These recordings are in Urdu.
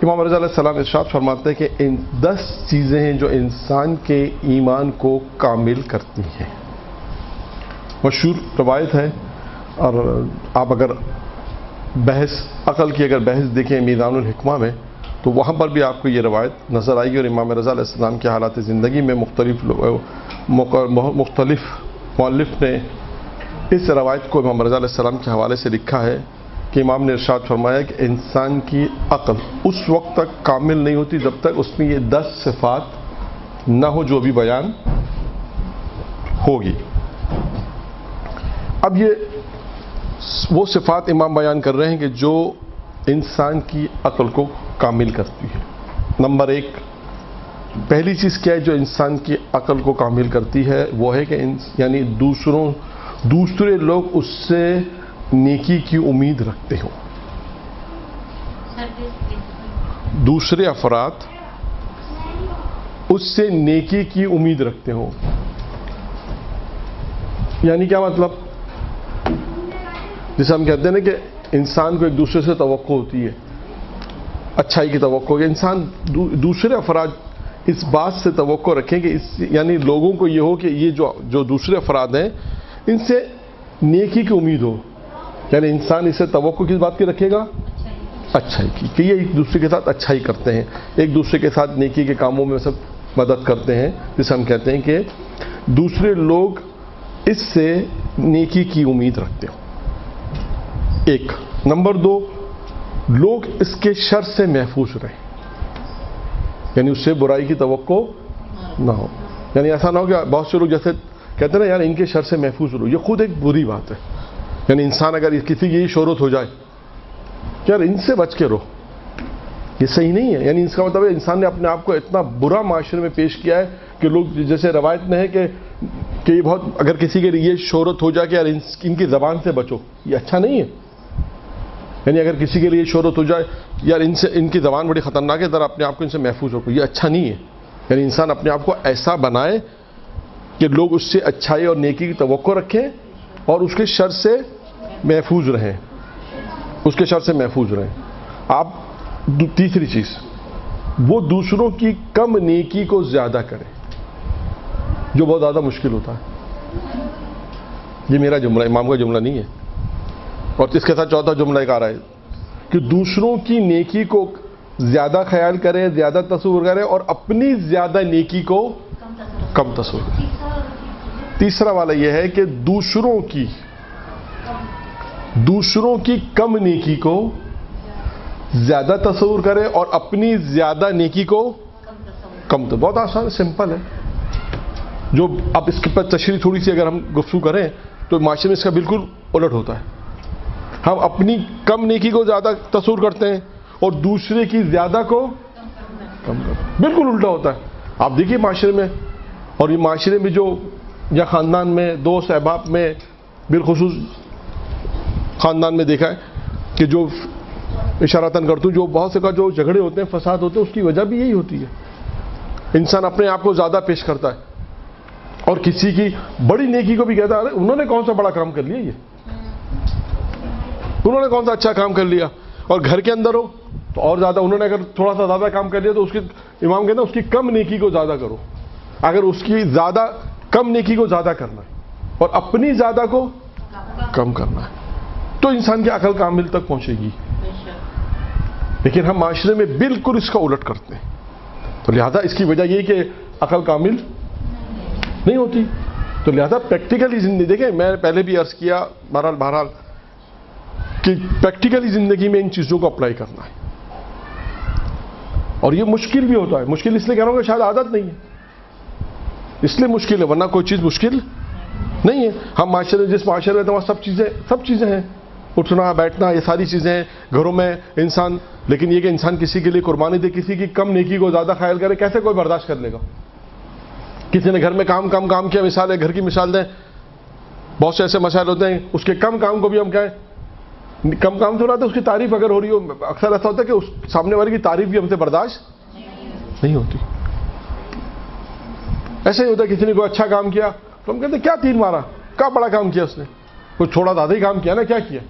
امام رضا علیہ السلام ارشاد فرماتے ہیں کہ ان 10 چیزیں ہیں جو انسان کے ایمان کو کامل کرتی ہیں. مشہور روایت ہے، اور آپ اگر بحث عقل کی اگر بحث دیکھیں میدان الحکمہ میں تو وہاں پر بھی آپ کو یہ روایت نظر آئے گی. اور امام رضا علیہ السلام کے حالات زندگی میں مختلف مؤلف نے اس روایت کو امام رضا علیہ السلام کے حوالے سے لکھا ہے کہ امام نے ارشاد فرمایا کہ انسان کی عقل اس وقت تک کامل نہیں ہوتی جب تک اس میں یہ 10 صفات نہ ہو جو بھی بیان ہوگی. اب یہ وہ صفات امام بیان کر رہے ہیں کہ جو انسان کی عقل کو کامل کرتی ہے. نمبر 1، پہلی چیز کیا ہے جو انسان کی عقل کو کامل کرتی ہے؟ وہ ہے کہ یعنی دوسرے لوگ اس سے نیکی کی امید رکھتے ہوں. دوسرے افراد اس سے نیکی کی امید رکھتے ہوں. یعنی کیا مطلب؟ جیسے ہم کہتے ہیں نا کہ انسان کو ایک دوسرے سے توقع ہوتی ہے، اچھائی کی توقع ہے. انسان دوسرے افراد اس بات سے توقع رکھیں کہ یعنی لوگوں کو یہ ہو کہ یہ جو دوسرے افراد ہیں ان سے نیکی کی امید ہو. یعنی انسان اسے توقع کس بات کی رکھے گا؟ اچھائی کی، کہ یہ ایک دوسرے کے ساتھ اچھائی کرتے ہیں، ایک دوسرے کے ساتھ نیکی کے کاموں میں سب مدد کرتے ہیں. جسے ہم کہتے ہیں کہ دوسرے لوگ اس سے نیکی کی امید رکھتے ہوں. ایک. نمبر 2، لوگ اس کے شر سے محفوظ رہیں، یعنی اس سے برائی کی توقع نہ ہو. یعنی ایسا نہ ہو کہ بہت سے لوگ جیسے کہتے ہیں نا یار ان کے شر سے محفوظ رہو، یہ خود ایک بری بات ہے. یعنی انسان اگر کسی کی شہرت ہو جائے کہ یار ان سے بچ کے رہو، یہ صحیح نہیں ہے. یعنی اس کا مطلب ہے انسان نے اپنے آپ کو اتنا برا معاشرے میں پیش کیا ہے کہ لوگ جیسے روایت میں ہے کہ یہ بہت اگر کسی کے لیے شہرت ہو جائے کہ یار ان کی زبان سے بچو، یہ اچھا نہیں ہے. یعنی اگر کسی کے لیے شہرت ہو جائے یار ان کی زبان بڑی خطرناک ہے، ذرا اپنے آپ کو ان سے محفوظ رکھو، یہ اچھا نہیں ہے. یعنی انسان اپنے آپ کو ایسا بنائے کہ لوگ اس سے اچھائی اور نیکی کی توقع رکھیں اور اس کے شر سے محفوظ رہیں، اس کے شر سے محفوظ رہیں. آپ تیسری چیز، وہ دوسروں کی کم نیکی کو زیادہ کریں، جو بہت زیادہ مشکل ہوتا ہے. یہ میرا جملہ، امام کا جملہ نہیں ہے. اور اس کے ساتھ چوتھا جملہ ایک آ رہا ہے کہ دوسروں کی نیکی کو زیادہ خیال کریں، زیادہ تصور کریں اور اپنی زیادہ نیکی کو کم تصور کریں. تیسرا والا یہ ہے کہ دوسروں کی کم نیکی کو زیادہ تصور کریں اور اپنی زیادہ نیکی کو کم. تو بہت آسان، سمپل ہے. جو اب اس کے پر تشریح تھوڑی سی اگر ہم گفتگو کریں تو معاشرے میں اس کا بالکل الٹ ہوتا ہے. ہم اپنی کم نیکی کو زیادہ تصور کرتے ہیں اور دوسرے کی زیادہ کو کم کرتے ہیں. بالکل الٹا ہوتا ہے. آپ دیکھیے معاشرے میں، اور یہ معاشرے میں جو یا خاندان میں، دوست احباب میں، بالخصوص خاندان میں دیکھا ہے کہ جو اشارتاً کرتا ہوں جو بہت سے کا جو جھگڑے ہوتے ہیں، فساد ہوتے ہیں، اس کی وجہ بھی یہی ہوتی ہے. انسان اپنے آپ کو زیادہ پیش کرتا ہے اور کسی کی بڑی نیکی کو بھی کہتا ہے ارے انہوں نے کون سا بڑا کام کر لیا، یہ انہوں نے کون سا اچھا کام کر لیا. اور گھر کے اندر ہو تو اور زیادہ، انہوں نے اگر تھوڑا سا زیادہ کام کر لیا تو اس کی امام کہتے ہیں اس کی کم نیکی کو زیادہ کرو. اگر اس کی زیادہ کم نیکی کو زیادہ کرنا ہے اور اپنی زیادہ کو کم کرنا ہے تو انسان کی عقل کامل تک پہنچے گی. لیکن ہم معاشرے میں بالکل اس کا الٹ کرتے ہیں. تو لہذا اس کی وجہ یہ کہ عقل کامل نہیں ہوتی. تو لہذا پریکٹیکلی زندگی، دیکھیں میں نے پہلے بھی عرض کیا بہرحال کہ پریکٹیکلی زندگی میں ان چیزوں کو اپلائی کرنا ہے. اور یہ مشکل بھی ہوتا ہے. مشکل اس لیے کہہ رہا ہوں کہ شاید عادت نہیں ہے اس لیے مشکل ہے، ورنہ کوئی چیز مشکل نہیں ہے. ہم معاشرے، جس معاشرے میں سب چیزیں ہیں، اٹھنا بیٹھنا، یہ ساری چیزیں ہیں گھروں میں انسان. لیکن یہ کہ انسان کسی کے لیے قربانی دے، کسی کی کم نیکی کو زیادہ خیال کرے، کیسے کوئی برداشت کر لے گا؟ کسی نے گھر میں کام کیا، مثال ہے، گھر کی مثال دیں، بہت سے ایسے مسائل ہوتے ہیں اس کے کم کام کو بھی ہم کہیں کم کام تو رہا تھا، اس کی تعریف اگر ہو رہی ہو، اکثر ایسا ہوتا ہے کہ اس سامنے والے کی تعریف بھی ہم سے برداشت نہیں ہوتی. ایسا ہی ہوتا ہے کسی نے کوئی اچھا کام کیا تو ہم کہتے ہیں کیا تین مارا، کیا بڑا کام کیا اس نے، کوئی چھوڑا زیادہ ہی کام کیا نا، کیا کیا.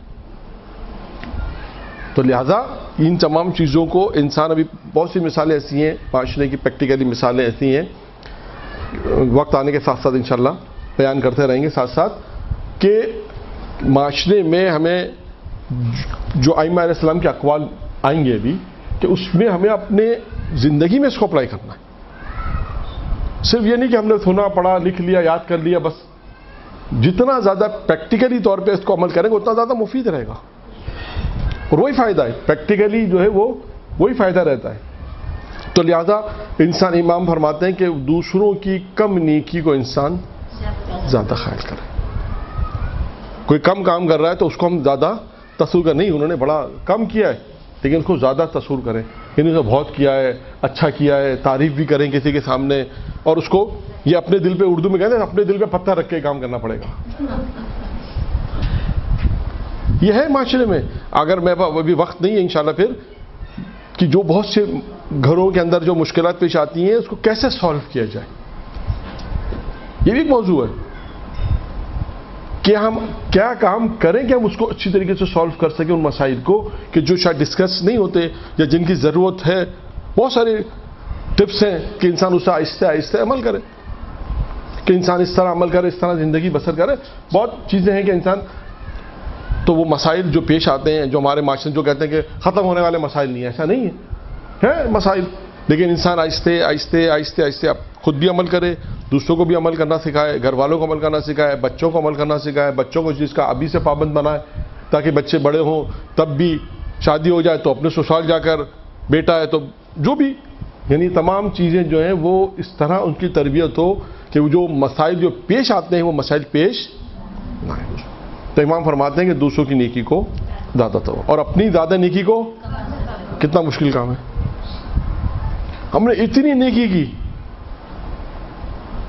تو لہذا ان تمام چیزوں کو انسان ابھی بہت سی مثالیں ایسی ہیں معاشرے کی پریکٹیکلی مثالیں ایسی ہیں وقت آنے کے ساتھ ساتھ انشاءاللہ بیان کرتے رہیں گے ساتھ ساتھ کہ معاشرے میں ہمیں جو ائمہ علیہ السلام کے اقوال آئیں گے ابھی کہ اس میں ہمیں اپنے زندگی میں اس کو اپلائی کرنا ہے. صرف یہ نہیں کہ ہم نے سنا پڑھا لکھ لیا یاد کر لیا بس. جتنا زیادہ پریکٹیکلی طور پہ اس کو عمل کریں گے اتنا زیادہ مفید رہے گا اور وہی فائدہ ہے. پریکٹیکلی جو ہے وہی فائدہ رہتا ہے. تو لہذا انسان امام فرماتے ہیں کہ دوسروں کی کم نیکی کو انسان زیادہ خیال کرے. کوئی کم کام کر رہا ہے تو اس کو ہم زیادہ تصور کریں. نہیں انہوں نے بڑا کم کیا ہے لیکن اس کو زیادہ تصور کریں یعنی اس نے بہت کیا ہے اچھا کیا ہے تعریف بھی کریں کسی کے سامنے اور اس کو یہ اپنے دل پہ اردو میں کہتے ہیں اپنے دل پہ پتھر رکھ کے کام کرنا پڑے گا. یہ ہے معاشرے میں. اگر میں ابھی وقت نہیں ہے انشاءاللہ پھر کہ جو بہت سے گھروں کے اندر جو مشکلات پیش آتی ہیں اس کو کیسے سالو کیا جائے یہ بھی ایک موضوع ہے کہ ہم کیا کام کریں کہ ہم اس کو اچھی طریقے سے سالو کر سکیں ان مسائل کو کہ جو شاید ڈسکس نہیں ہوتے یا جن کی ضرورت ہے. بہت سارے ٹپس ہیں کہ انسان اسے آہستہ آہستہ عمل کرے کہ انسان اس طرح عمل کرے اس طرح زندگی بسر کرے. بہت چیزیں ہیں کہ انسان تو وہ مسائل جو پیش آتے ہیں جو ہمارے معاشرے جو کہتے ہیں کہ ختم ہونے والے مسائل نہیں ہیں ایسا نہیں ہے مسائل لیکن انسان آہستہ آہستہ آہستہ آہستہ خود بھی عمل کرے دوسروں کو بھی عمل کرنا سکھائے گھر والوں کو عمل کرنا سکھائے بچوں کو عمل کرنا سکھائے بچوں کو چیز کا ابھی سے پابند بنائے تاکہ بچے بڑے ہوں تب بھی شادی ہو جائے تو اپنے سسرال جا کر بیٹا ہے تو جو بھی یعنی تمام چیزیں جو ہیں وہ اس طرح ان کی تربیت ہو کہ وہ جو مسائل جو پیش آتے ہیں وہ مسائل پیش نہ آئیں. تو امام فرماتے ہیں کہ دوسروں کی نیکی کو زیادہ تو اور اپنی زیادہ نیکی کو کتنا مشکل کام ہے. ہم نے اتنی نیکی کی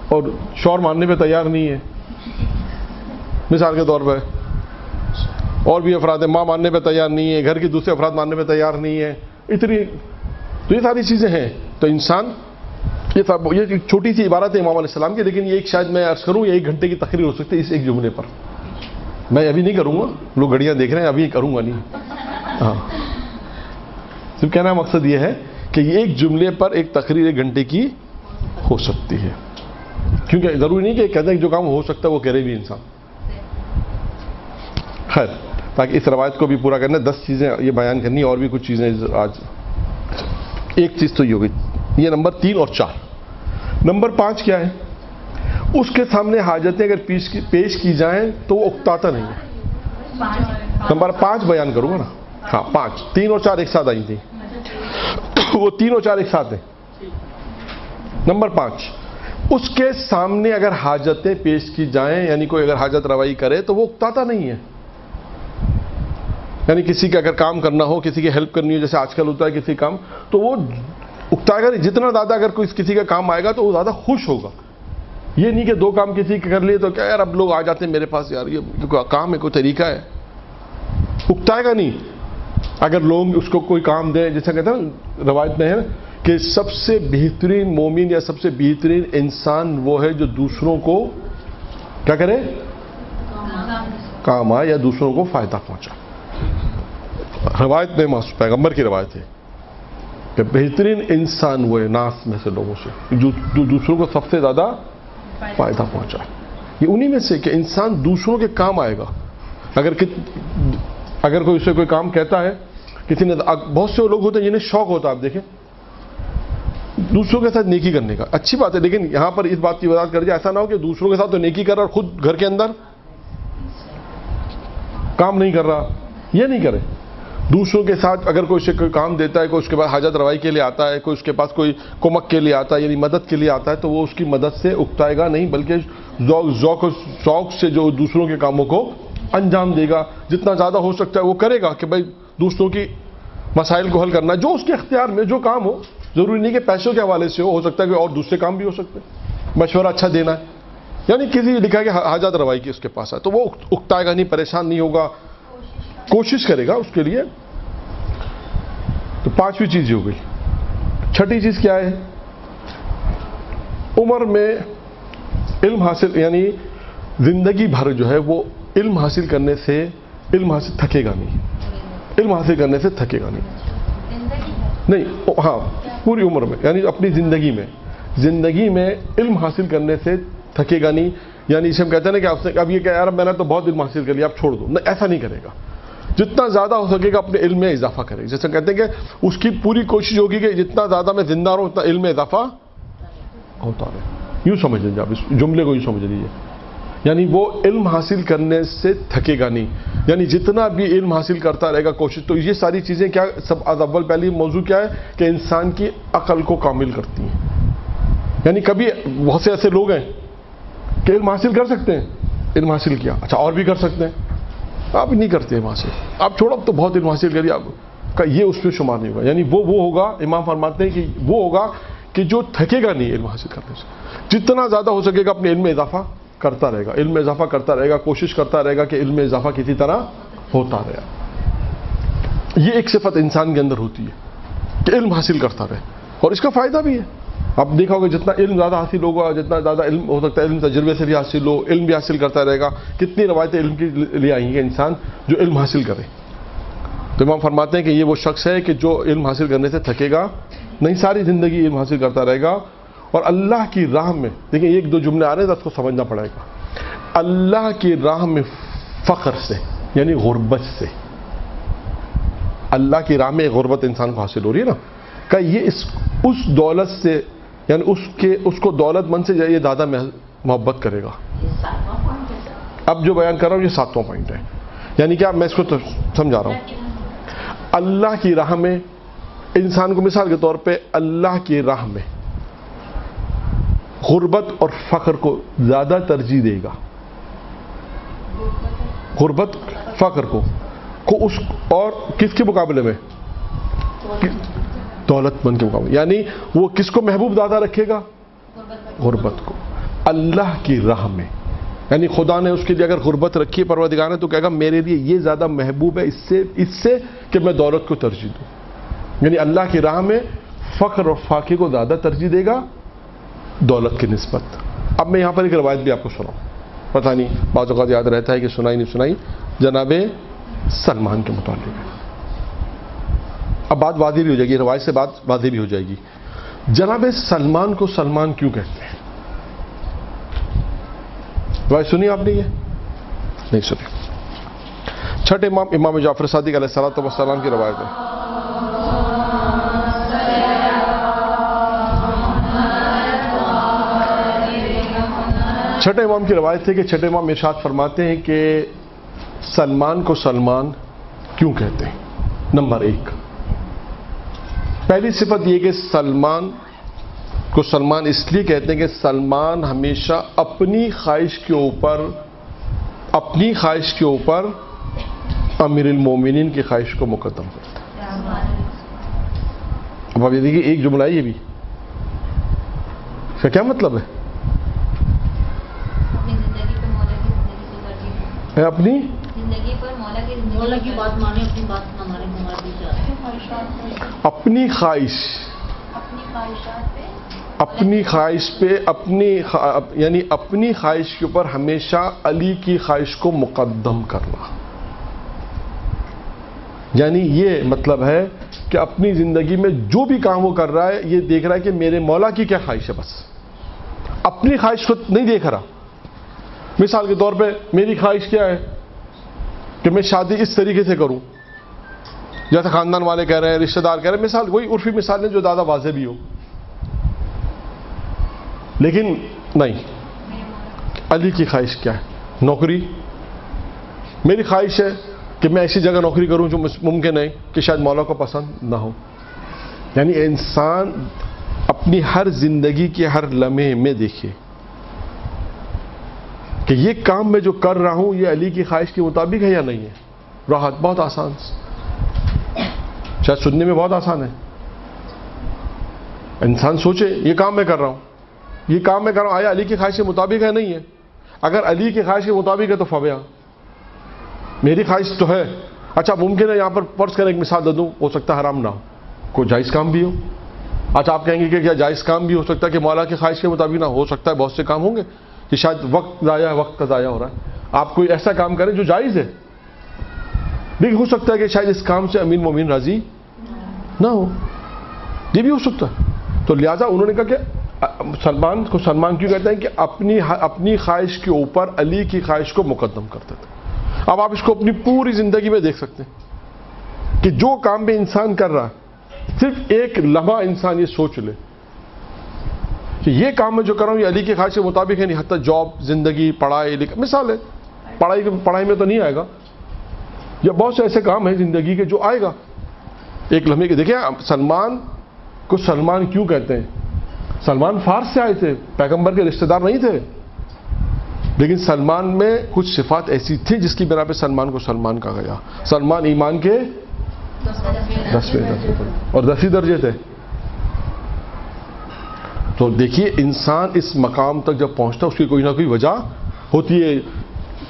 اور شوہر ماننے پہ تیار نہیں ہے مثال کے طور پہ اور بھی افراد ہیں ماں ماننے پہ تیار نہیں ہے گھر کے دوسرے افراد ماننے پہ تیار نہیں ہے اتنی تو یہ ساری چیزیں ہیں. تو انسان یہ ایک چھوٹی سی عبارت ہے امام علیہ السلام کی لیکن یہ ایک شاید میں عرض کروں یہ 1 گھنٹے کی تقریر ہو سکتی ہے اس ایک جملے پر. میں ابھی نہیں کروں گا لوگ گھڑیاں دیکھ رہے ہیں ابھی کروں گا نہیں. ہاں صرف کہنا مقصد یہ ہے کہ یہ ایک جملے پر ایک تقریر 1 گھنٹے کی ہو سکتی ہے کیونکہ ضروری نہیں کہ کہتے ہیں کہ جو کام ہو سکتا ہے وہ کرے بھی انسان. خیر تاکہ اس روایت کو بھی پورا کرنا 10 چیزیں یہ بیان کرنی اور بھی کچھ چیزیں آج. ایک چیز تو یہ ہوگی یہ نمبر 3 اور 4. نمبر 5 کیا ہے اس کے سامنے حاجتیں اگر پیش کی جائیں تو وہ اکتاتا نہیں ہے. نمبر 5 بیان کروں گا نا. ہاں 5 3 اور 4 ایک ساتھ آئی تھی وہ 3 اور 4 ایک ساتھ ہیں. نمبر 5 اس کے سامنے اگر حاجتیں پیش کی جائیں یعنی کوئی اگر حاجت روائی کرے تو وہ اکتاتا نہیں ہے. یعنی کسی کا اگر کام کرنا ہو کسی کی ہیلپ کرنی ہو جیسے آج کل ہوتا ہے کسی کام تو وہ اکتائے گا. جتنا زیادہ اگر کوئی کسی کا کام آئے گا تو وہ زیادہ خوش ہوگا. یہ نہیں کہ 2 کام کسی کے کر لیے تو کیا یار اب لوگ آ جاتے ہیں میرے پاس یار یہ کام ہے کوئی طریقہ ہے اکتائے گا نہیں. اگر لوگ اس کو کوئی کام دیں جیسا کہتے ہیں روایت میں ہے کہ سب سے بہترین مومن یا سب سے بہترین انسان وہ ہے جو دوسروں کو کیا کرے کام آئے یا دوسروں کو فائدہ پہنچا. روایت میں پیغمبر کی روایت ہے کہ بہترین انسان وہ ہے ناس میں سے لوگوں سے جو دوسروں کو سب سے زیادہ فائدہ پہنچا. یہ انہی میں سے کہ انسان دوسروں کے کام آئے گا. اگر کوئی اسے کوئی کام کہتا ہے کسی نے بہت سے لوگ ہوتے ہیں جنہیں شوق ہوتا ہے آپ دیکھیں دوسروں کے ساتھ نیکی کرنے کا اچھی بات ہے لیکن یہاں پر اس بات کی وضاحت کر دیا ایسا نہ ہو کہ دوسروں کے ساتھ تو نیکی کر رہا اور خود گھر کے اندر کام نہیں کر رہا. یہ نہیں کرے. دوسروں کے ساتھ اگر کوئی اسے کوئی کام دیتا ہے کوئی اس کے پاس حاجت روائی کے لیے آتا ہے کوئی اس کے پاس کوئی کمک کے لیے آتا ہے یعنی مدد کے لیے آتا ہے تو وہ اس کی مدد سے اکتائے گا نہیں بلکہ ذوق سے جو دوسروں کے کاموں کو انجام دے گا. جتنا زیادہ ہو سکتا ہے وہ کرے گا کہ بھائی دوسروں کی مسائل کو حل کرنا جو اس کے اختیار میں جو کام ہو. ضروری نہیں کہ پیسوں کے حوالے سے ہو سکتا ہے کہ اور دوسرے کام بھی ہو سکتے ہیں. مشورہ اچھا دینا ہے یعنی کسی لکھا کہ حاجت روائی کی اس کے پاس ہے تو وہ اکتائے گا نہیں پریشان نہیں ہوگا کوشش کرے گا اس کے لیے. تو 5ویں چیز ہو گئی. 6ٹھی چیز کیا ہے عمر میں علم حاصل یعنی زندگی بھر جو ہے وہ علم حاصل کرنے سے تھکے گا نہیں. علم حاصل کرنے سے تھکے گا نہیں. نہیں ہاں پوری عمر میں، یعنی اپنی زندگی میں علم حاصل کرنے سے تھکے گا نہیں. یعنی اسے ہم کہتے ہیں نا کہ آپ سے اب یہ کہ یار میں نے تو بہت علم حاصل کر لیا آپ چھوڑ دو، نہیں ایسا نہیں کرے گا. جتنا زیادہ ہو سکے گا اپنے علم میں اضافہ کرے گا. جیسے کہتے ہیں کہ اس کی پوری کوشش ہوگی کہ جتنا زیادہ میں زندہ رہوں اتنا علم میں اضافہ ہوتا رہے. یوں سمجھ لیجیے آپ اس جملے کو، یوں سمجھ لیجیے. یعنی وہ علم حاصل کرنے سے تھکے گا نہیں، یعنی جتنا بھی علم حاصل کرتا رہے گا کوشش. تو یہ ساری چیزیں کیا سب از اول پہلی موضوع کیا ہے کہ انسان کی عقل کو کامل کرتی ہیں. یعنی کبھی بہت سے ایسے لوگ ہیں کہ علم حاصل کر سکتے ہیں، علم حاصل کیا اچھا اور بھی کر سکتے ہیں، آپ نہیں کرتے وہاں سے، آپ چھوڑو اب تو بہت علم حاصل کریے، آپ کا یہ اس پہ شمار نہیں ہوگا. یعنی وہ ہوگا، امام فرماتے ہیں کہ وہ ہوگا کہ جو تھکے گا نہیں علم حاصل کرنے سے. جتنا زیادہ ہو سکے گا اپنے علم میں اضافہ کرتا رہے گا، علم میں اضافہ کرتا رہے گا، کوشش کرتا رہے گا کہ علم میں اضافہ کسی طرح ہوتا رہے. یہ ایک صفت انسان کے اندر ہوتی ہے کہ علم حاصل کرتا رہے، اور اس کا فائدہ بھی ہے. آپ دیکھا ہوگا جتنا علم زیادہ حاصل ہوگا، جتنا زیادہ علم ہو سکتا ہے، علم تجربے سے بھی حاصل ہو، علم بھی حاصل کرتا رہے گا. کتنی روایتیں علم کی لے آئی ہیں انسان جو علم حاصل کرے. تو امام فرماتے ہیں کہ یہ وہ شخص ہے کہ جو علم حاصل کرنے سے تھکے گا نہیں، ساری زندگی علم حاصل کرتا رہے گا. اور اللہ کی راہ میں دیکھیں ایک دو جملے آ رہے ہیں اس کو سمجھنا پڑے گا. اللہ کی راہ میں فخر سے یعنی غربت سے، اللہ کی راہ میں غربت انسان کو حاصل ہو رہی ہے نا، کہ یہ اس دولت سے یعنی اس کو دولت مند سے یہ زیادہ محبت کرے گا. اب جو بیان کر رہا ہوں یہ 7واں پوائنٹ ہے. یعنی کہ میں اس کو سمجھا رہا ہوں. اللہ کی راہ میں انسان کو مثال کے طور پہ اللہ کی راہ میں غربت اور فخر کو زیادہ ترجیح دے گا. غربت فخر کو اس اور کس کے مقابلے میں؟ دولت مند کے مقابلے. یعنی وہ کس کو محبوب زیادہ رکھے گا؟ غربت کو. اللہ کی راہ میں یعنی خدا نے اس کے لیے اگر غربت رکھی ہے پروردگار نے تو کہے گا میرے لیے یہ زیادہ محبوب ہے اس سے کہ میں دولت کو ترجیح دوں. یعنی اللہ کی راہ میں فخر اور فاقے کو زیادہ ترجیح دے گا دولت کی نسبت. اب میں یہاں پر ایک روایت بھی آپ کو سناؤں، پتہ نہیں بعض اوقات یاد رہتا ہے کہ سنائی نہیں سنائی، جناب سلمان کے متعلق ہے. اب بات واضح بھی ہو جائے گی، روایت سے بات واضح بھی ہو جائے گی. جناب سلمان کو سلمان کیوں کہتے ہیں؟ روایت سنی آپ نے؟ یہ نہیں سنی. چھٹے امام امام جعفر صادق علیہ السلام کی روایت ہے. چھٹے امام کی روایت ہے کہ چھٹے امام ارشاد فرماتے ہیں کہ سلمان کو سلمان کیوں کہتے ہیں. نمبر 1، پہلی صفت یہ کہ سلمان کو سلمان اس لیے کہتے ہیں کہ سلمان ہمیشہ اپنی خواہش کے اوپر امیر المومنین کی خواہش کو مقدم کرتا ہے. اب آپ یہ دیکھیے ایک جملہ ہے یہ بھی، اس کا کیا مطلب ہے؟ اپنی زندگی پر مولا کی بات مانے، اپنی بات نہ مانے. اپنی خواہش پہ یعنی اپنی خواہش کے اوپر ہمیشہ علی کی خواہش کو مقدم کرنا. یعنی یہ مطلب ہے کہ اپنی زندگی میں جو بھی کام وہ کر رہا ہے یہ دیکھ رہا ہے کہ میرے مولا کی کیا خواہش ہے، بس اپنی خواہش کو نہیں دیکھ رہا. مثال کے طور پہ میری خواہش کیا ہے کہ میں شادی اس طریقے سے کروں جیسے خاندان والے کہہ رہے ہیں، رشتہ دار کہہ رہے ہیں، مثال وہی عرفی مثالیں جو زیادہ واضح بھی ہو. لیکن نہیں، علی کی خواہش کیا ہے؟ نوکری. میری خواہش ہے کہ میں ایسی جگہ نوکری کروں جو ممکن ہے کہ شاید مولا کو پسند نہ ہو. یعنی انسان اپنی ہر زندگی کے ہر لمحے میں دیکھے کہ یہ کام میں جو کر رہا ہوں یہ علی کی خواہش کے مطابق ہے یا نہیں ہے. راحت بہت آسان، شاید سننے میں بہت آسان ہے. انسان سوچے یہ کام میں کر رہا ہوں آیا علی کی خواہش کے مطابق ہے نہیں ہے؟ اگر علی کی خواہش کے مطابق ہے تو فبیا میری خواہش تو ہے. اچھا ممکن ہے یہاں پر فرض کریں ایک مثال دے دوں، ہو سکتا ہے حرام نہ ہو، کوئی جائز کام بھی ہو. اچھا آپ کہیں گے کہ کیا جائز کام بھی ہو سکتا ہے کہ مولا کی خواہش کے مطابق نہ ہو سکتا ہے؟ بہت سے کام ہوں گے کہ شاید وقت کا ضائع ہو رہا ہے، آپ کوئی ایسا کام کریں جو جائز ہے، لیکن ہو سکتا ہے کہ شاید اس کام سے امیر مومن راضی نہ ہو. یہ بھی ہو سکتا ہے. تو لہٰذا انہوں نے کہا کہ سلمان کو سلمان کیوں کہتے ہیں کہ اپنی خواہش کے اوپر علی کی خواہش کو مقدم کرتے تھے. اب آپ اس کو اپنی پوری زندگی میں دیکھ سکتے ہیں کہ جو کام بھی انسان کر رہا ہے صرف ایک لمحہ انسان یہ سوچ لے کہ یہ کام میں جو کر رہا ہوں یہ علی کی خواہش کے مطابق ہے. نہیں حتیٰ جاب, زندگی, پڑھائی مثال ہے, پڑھائی میں تو نہیں آئے گا, یا بہت سے ایسے کام ہیں زندگی کے جو آئے گا ایک لمحے کے. دیکھیں سلمان کو سلمان کیوں کہتے ہیں؟ سلمان فارس سے آئے تھے, پیغمبر کے رشتہ دار نہیں تھے, لیکن سلمان میں کچھ صفات ایسی تھی جس کی بنا پہ سلمان کو سلمان کہا گیا. سلمان ایمان کے 10ویں درجے اور 10 درجے تھے. تو دیکھیے انسان اس مقام تک جب پہنچتا اس کی کوئی نہ کوئی وجہ ہوتی ہے.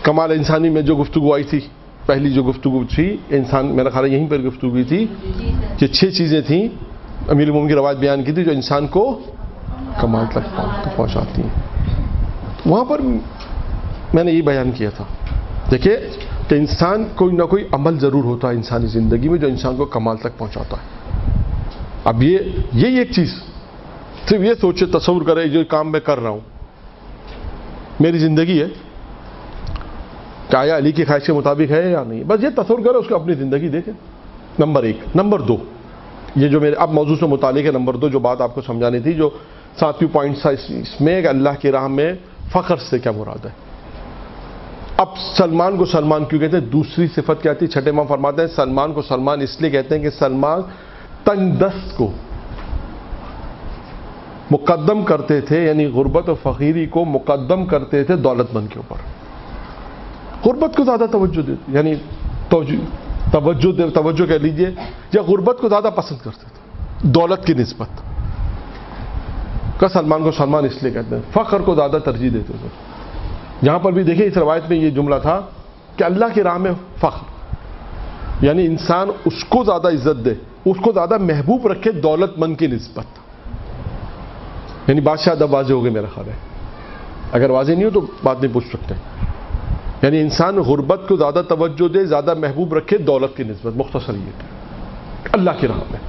کمال انسانی میں جو گفتگو آئی تھی, پہلی جو گفتگو تھی انسان, میرا خیال ہے یہیں پر گفتگو ہوئی تھی کہ 6 چیزیں تھیں امیر المومنین کی روایت بیان کی تھی جو انسان کو کمال تک پہنچاتی ہیں. وہاں پر میں نے یہ بیان کیا تھا. دیکھیے کہ انسان کوئی نہ کوئی عمل ضرور ہوتا ہے انسانی زندگی میں جو انسان کو کمال تک پہنچاتا ہے. اب یہ ایک چیز صرف یہ سوچے, تصور کرے جو کام میں کر رہا ہوں میری زندگی ہے, کہ آیا علی کی خواہش کے مطابق ہے یا نہیں, بس یہ تصور کرے, اس کو اپنی زندگی دیکھیں. نمبر 1. نمبر 2, یہ جو میرے اب موضوع سے متعلق ہے. نمبر 2 جو بات آپ کو سمجھانی تھی, جو 7ویں پوائنٹ تھا اس میں, کہ اللہ کی راہ میں فخر سے کیا مراد ہے. اب سلمان کو سلمان کیوں کہتے ہیں؟ دوسری صفت کیا تھی؟ 6 امام فرماتے ہیں سلمان کو سلمان اس لیے کہتے ہیں کہ سلمان تنگ دست کو مقدم کرتے تھے, یعنی غربت و فقیری کو مقدم کرتے تھے دولت مند کے اوپر. غربت کو زیادہ توجہ دیتے, یعنی توجہ کہہ لیجئے, یا غربت کو زیادہ پسند کرتے تھے دولت کی نسبت. کا سلمان کو سلمان اس لیے کہتے ہیں, فخر کو زیادہ ترجیح دیتے تھے. یہاں پر بھی دیکھیں اس روایت میں یہ جملہ تھا کہ اللہ کی راہ میں فخر, یعنی انسان اس کو زیادہ عزت دے, اس کو زیادہ محبوب رکھے دولت مند کی نسبت. یعنی بادشاہ اب واضح ہو گئے میرا خیال ہے, اگر واضح نہیں ہو تو بات نہیں پوچھ سکتے. یعنی انسان غربت کو زیادہ توجہ دے, زیادہ محبوب رکھے دولت کی نسبت. مختصر یہ اللہ کی راہ میں.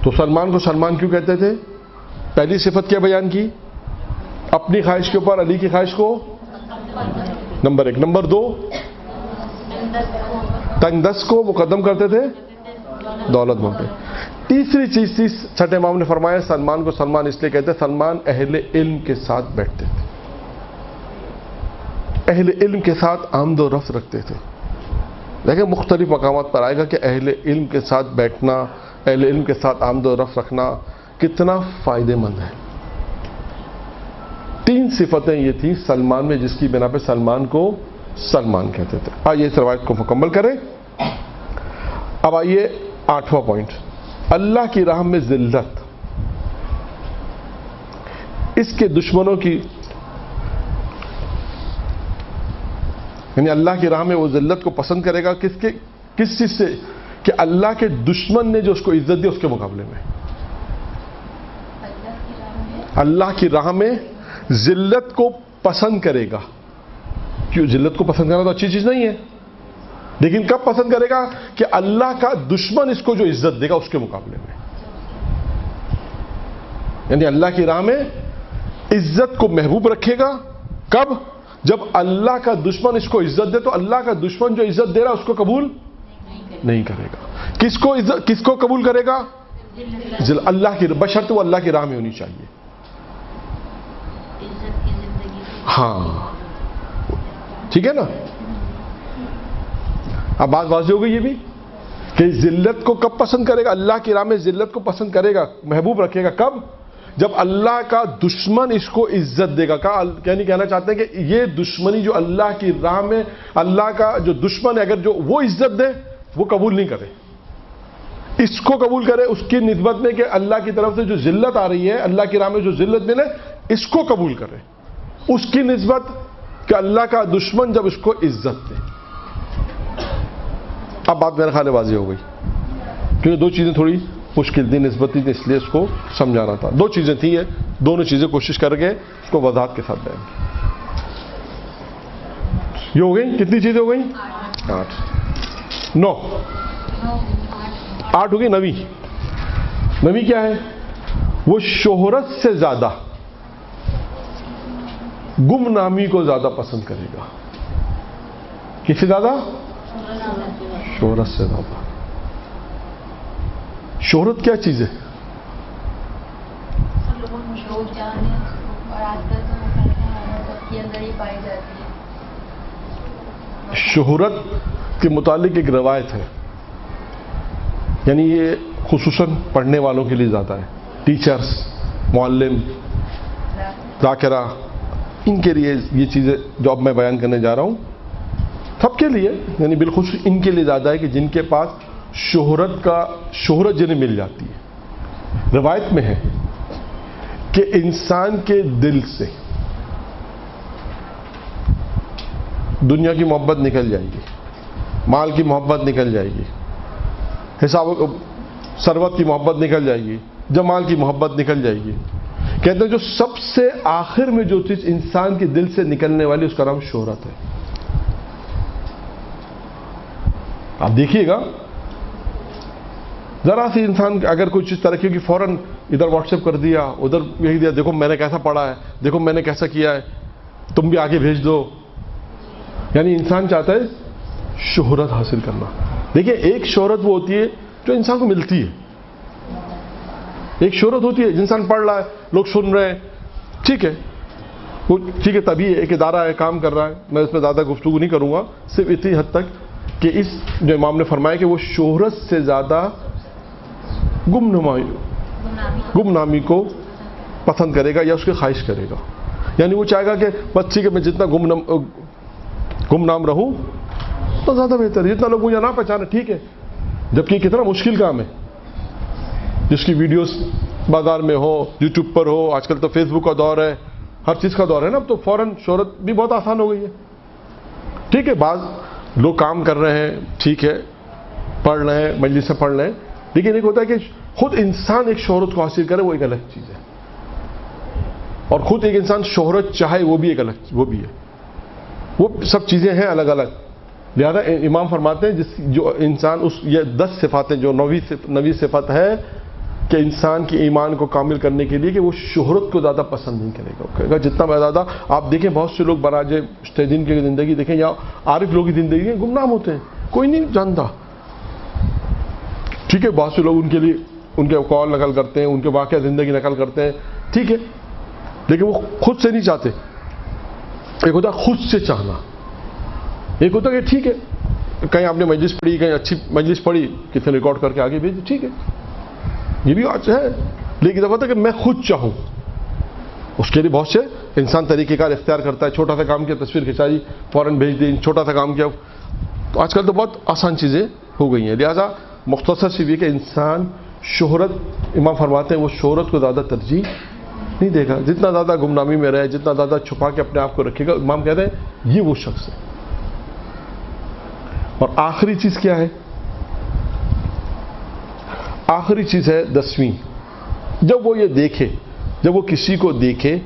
تو سلمان کو سلمان کیوں کہتے تھے؟ پہلی صفت کیا بیان کی؟ اپنی خواہش کے اوپر علی کی خواہش کو نمبر 1. نمبر 2 تنگ دست کو مقدم کرتے تھے دولت مند پہ. تیسری چیز تھی 6 امام نے فرمایا سلمان کو سلمان اس لیے کہتے ہیں سلمان اہل علم کے ساتھ بیٹھتے تھے, اہل علم کے ساتھ آمد و رفت رکھتے تھے. دیکھیں مختلف مقامات پر آئے گا کہ اہل علم کے ساتھ بیٹھنا, اہل علم کے ساتھ آمد و رفت رکھنا کتنا فائدہ مند ہے. 3 صفتیں یہ تھیں سلمان میں جس کی بنا پہ سلمان کو سلمان کہتے تھے. آئیے اس روایت کو مکمل کریں. اب آئیے 8واں پوائنٹ, اللہ کی راہ میں ذلت. اس کے دشمنوں کی, یعنی اللہ کی راہ میں وہ ذلت کو پسند کرے گا کس چیز سے؟ کہ اللہ کے دشمن نے جو اس کو عزت دی اس کے مقابلے میں. اللہ کی راہ میں ذلت کو پسند کرے گا. کیوں ذلت کو پسند کرنا تو اچھی چیز نہیں ہے, لیکن کب پسند کرے گا؟ کہ اللہ کا دشمن اس کو جو عزت دے گا اس کے مقابلے میں. یعنی اللہ کی راہ میں عزت کو محبوب رکھے گا. کب؟ جب اللہ کا دشمن اس کو عزت دے تو اللہ کا دشمن جو عزت دے رہا اس کو قبول نہیں کرے گا. کس کو قبول کرے گا؟ اللہ کی, بشرط وہ اللہ کی راہ میں ہونی چاہیے. ہاں ٹھیک ہے نا. اب بات واضح ہو گئی یہ بھی کہ ذلت کو کب پسند کرے گا؟ اللہ کی راہ میں ذلت کو پسند کرے گا, محبوب رکھے گا. کب؟ جب اللہ کا دشمن اس کو عزت دے گا. یعنی کہنا چاہتے ہیں کہ یہ دشمنی جو اللہ کی راہ میں, اللہ کا جو دشمن ہے اگر جو وہ عزت دے وہ قبول نہیں کرے, اس کو قبول کرے اس کی نسبت میں کہ اللہ کی طرف سے جو ذلت آ رہی ہے, اللہ کی راہ میں جو ذلت ملے اس کو قبول کرے اس کی نسبت کہ اللہ کا دشمن جب اس کو عزت دے. اب بات میرے خیال واضح ہو گئی, کیونکہ 2 چیزیں تھوڑی مشکل تھی نسبتی تھی, اس لیے اس کو سمجھانا تھا. 2 چیزیں تھیں, دونوں چیزیں کوشش کر کے اس کو وضاحت کے ساتھ بیان کی. یہ ہو گئی, کتنی چیزیں ہو گئی؟ 8 9 8 ہو گئی. 9ویں نبی کیا ہے؟ وہ شہرت سے زیادہ گمنامی کو زیادہ پسند کرے گا. کس سے زیادہ؟ شہرت سے زیادہ. شہرت کیا چیز ہے؟ شہرت کے متعلق ایک روایت ہے، یعنی یہ خصوصاً پڑھنے والوں کے لیے زیادہ ہے، ٹیچرز، معلم، ذاکرہ، ان کے لیے یہ چیزیں جو اب میں بیان کرنے جا رہا ہوں سب کے لیے، یعنی بالخصوص ان کے لیے زیادہ ہے کہ جن کے پاس شہرت جنہیں مل جاتی ہے. روایت میں ہے کہ انسان کے دل سے دنیا کی محبت نکل جائے گی، مال کی محبت نکل جائے گی، حساب ثروت کی محبت نکل جائے گی، جمال کی محبت نکل جائے گی. کہتے ہیں جو سب سے آخر میں جو چیز انسان کے دل سے نکلنے والی اس کا نام شہرت ہے. آپ دیکھیے گا ذرا سی انسان اگر کوئی چیز ترقی کی فوراً ادھر واٹس ایپ کر دیا، ادھر بھیج دیا، دیکھو میں نے کیسا پڑھا ہے، دیکھو میں نے کیسا کیا ہے، تم بھی آگے بھیج دو. یعنی انسان چاہتا ہے شہرت حاصل کرنا. دیکھیں ایک شہرت وہ ہوتی ہے جو انسان کو ملتی ہے، ایک شہرت ہوتی ہے انسان پڑھ رہا ہے، لوگ سن رہے ہیں، ٹھیک ہے وہ ٹھیک ہے، تبھی ایک ادارہ ہے کام کر رہا ہے، میں اس میں زیادہ گفتگو نہیں کروں گا، صرف اتنی حد تک کہ اس جو امام نے فرمایا کہ وہ شہرت سے زیادہ گمنامی کو پسند کرے گا یا اس کی خواہش کرے گا. یعنی وہ چاہے گا کہ بس ٹھیک ہے میں جتنا گمنام رہوں تو زیادہ بہتر ہے، جتنا لوگ مجھے نہ پہچانے ٹھیک ہے. جبکہ یہ کتنا مشکل کام ہے، جس کی ویڈیوز بازار میں ہو، یوٹیوب پر ہو، آج کل تو فیس بک کا دور ہے، ہر چیز کا دور ہے نا، اب تو فوراً شہرت بھی بہت آسان ہو گئی ہے. ٹھیک ہے بعض لوگ کام کر رہے ہیں، ٹھیک ہے پڑھ رہے ہیں، مجلس سے پڑھ رہے ہیں، لیکن ایک ہوتا ہے کہ خود انسان ایک شہرت کو حاصل کرے، وہ ایک الگ چیز ہے. اور خود ایک انسان شہرت چاہے وہ بھی ایک الگ، وہ بھی ہے. وہ سب چیزیں ہیں الگ الگ. لہذا امام فرماتے ہیں جو انسان یہ 10 صفاتیں جو 9ویں صفت ہے کہ انسان کے ایمان کو کامل کرنے کے لیے کہ وہ شہرت کو زیادہ پسند نہیں کرے گا. کہے گا جتنا زیادہ آپ دیکھیں بہت سے لوگ براج مجتہدین کی زندگی دیکھیں یا عارف لوگوں کی زندگی میں گمنام ہوتے ہیں، کوئی نہیں جانتا. ٹھیک ہے بہت سے لوگ ان کے لیے ان کے قول نقل کرتے ہیں، ان کے واقعہ زندگی نقل کرتے ہیں، ٹھیک ہے لیکن وہ خود سے نہیں چاہتے. ایک ہوتا ہے خود سے چاہنا، ایک ہوتا ہے کہ ٹھیک ہے کہیں آپ نے مجلس پڑھی، کہیں اچھی مجلس پڑھی، کسی نے ریکارڈ کر کے آگے بھیج، ٹھیک ہے یہ بھی آج ہے. لیکن جب ہوتا ہے کہ میں خود چاہوں، اس کے لیے بہت سے انسان طریقہ کار اختیار کرتا ہے. چھوٹا سا کام کیا، تصویر کھنچائی فوراً بھیج دی، چھوٹا سا کام کیا. تو آج کل تو بہت آسان چیزیں ہو گئی ہیں. لہذا مختصر سی بھی کہ انسان شہرت، امام فرماتے ہیں وہ شہرت کو زیادہ ترجیح نہیں دے گا. جتنا زیادہ گمنامی میں رہے، جتنا زیادہ چھپا کے اپنے آپ کو رکھے گا، امام کہتے ہیں یہ وہ شخص ہے. اور آخری چیز کیا ہے؟ آخری چیز ہے 10ویں. جب وہ یہ دیکھے، جب وہ کسی کو دیکھے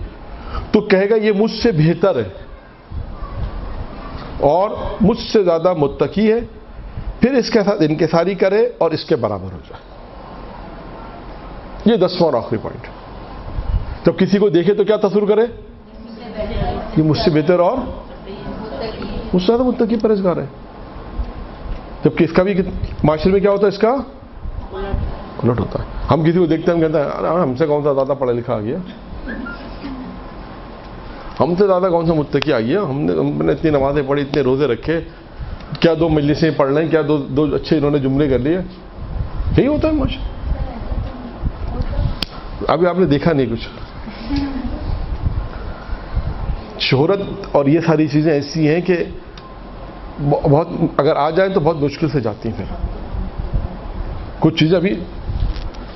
تو کہے گا یہ مجھ سے بہتر ہے اور مجھ سے زیادہ متقی ہے، پھر اس کے ساتھ انکساری کرے اور اس کے برابر ہو جائے. یہ 10واں اور آخری پوائنٹ. جب کسی کو دیکھے تو کیا تصور کرے؟ یہ مجھ سے بہتر اور مجھ سے زیادہ متقی پرہیزگار ہے. جبکہ اس کا بھی معاشرے میں کیا ہوتا ہے؟ اس کا الٹ ہوتا ہے. ہم کسی کو دیکھتے ہیں، ہم کہتے ہیں ہم سے کون سا زیادہ پڑھا لکھا آ گیا، ہم سے زیادہ کون سا متقی آ گیا، ہم نے اتنی نمازیں پڑھی، اتنے روزے رکھے، کیا 2 مجلسیں پڑھ لیں، کیا دو اچھے انہوں نے جملے کر لیے. یہی ہوتا ہے معاشرے. ابھی آپ نے دیکھا نہیں کچھ. شہرت اور یہ ساری چیزیں ایسی ہیں کہ بہت اگر آ جائیں تو بہت مشکل سے جاتی ہیں. پھر کچھ چیزیں ابھی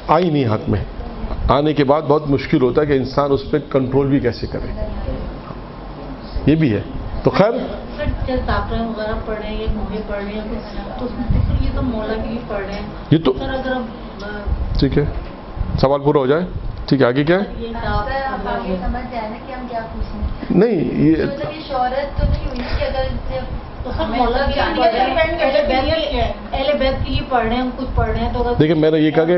آئی نہیں ہاتھ میں، آنے کے بعد بہت مشکل ہوتا ہے کہ انسان اس پہ کنٹرول بھی کیسے کرے. یہ بھی ہے. تو خیر وغیرہ پڑھ رہے ہیں، یہ موہے پڑھ رہے ہیں، تو یہ تو مولا بھی پڑھ رہے ہیں. یہ تو ٹھیک ہے، سوال پورا ہو جائے. ٹھیک ہے آگے کیا ہے؟ نہیں یہ شہرت تو نہیں ہوئی کہ اگر اہل بیت کے لیے پڑھ رہے ہیں، ہم کچھ پڑھ رہے ہیں تو دیکھیں میں نے یہ کہا کہ